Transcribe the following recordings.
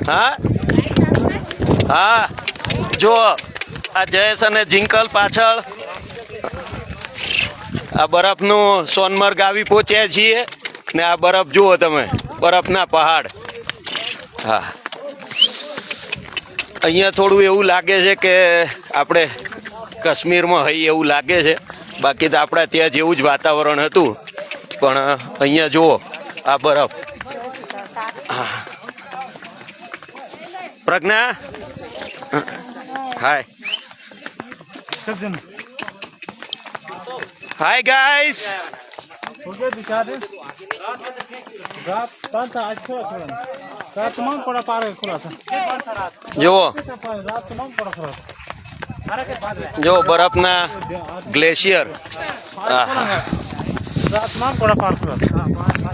હા હા જો આ જયેશ અને જિંકલ પાછળ આ બરફનું સોનમર્ગ આવી પહોંચ્યા છીએ ને આ બરફ જુઓ તમે, બરફના પહાડ. હા, અહીંયા થોડું એવું લાગે છે કે આપણે કાશ્મીરમાં હઈ એવું લાગે છે, બાકી તો આપણા ત્યાં જેવું જ વાતાવરણ હતું. પણ અહીંયા જુઓ આ બરફ. હા પ્રજ્ઞા, હાય हाय गाइस जो जो बर्फना ग्लेशियर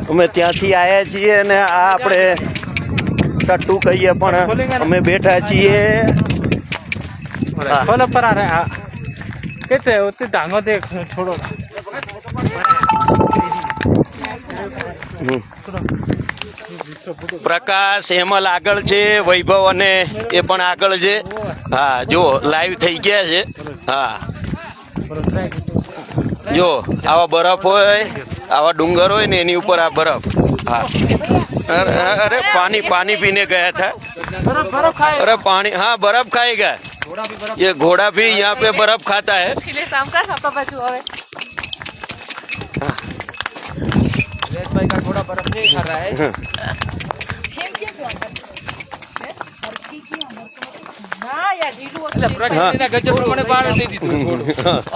અમે ત્યાંથી આવ્યા છીએ અને આ આપણે ટટ્ટુ કહીએ પણ અમે બેઠા છીએ. कहते उतने डांगो दे छोड़ो પ્રકાશ હેમલ આગળ છે, વૈભવ અને એ પણ આગળ છે. હા જો લાઈવ થઈ ગયા છે. હા જો આવા બરફ હોય, આવા ડુંગર હોય ને એની ઉપર આ બરફ. હા અરે પાनी पानी पीने गया था. अरे पानी, हाँ बर्फ खाएगा ये घोड़ा भी यहाँ पे बर्फ खाता है. भाई का घोड़ा बर्फ नहीं खा रहा है. એટલે પ્રકૃતિના ગજબ પ્રમાણે બહાર દઈ દીધું ઘોડું.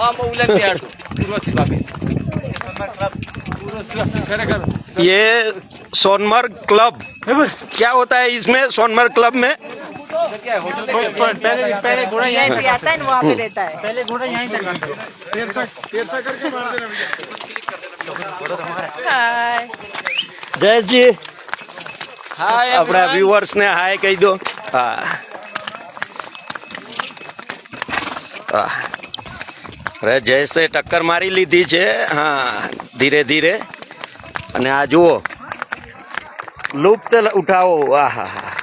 આમ ઉલટતી આડું પૂર્વસી બાપી. खरेखर ये सोनमर्ग क्लब क्या होता है इसमें? सोनमर्ग क्लब में पहले घोड़ा यहीं पे आता है, वहाँ पे रहता है. पहले घोड़ा यहीं तक आता है. तेरसा करके मार देना. हाय જયેશજી हाय આપણા વ્યુઅર્સ ને હાય કહી દો. હા અરે જયેશે ટક્કર મારી લીધી છે. હા ધીરે ધીરે. અને આ જુઓ લુપ્ત ઉઠાવો. હા હા હા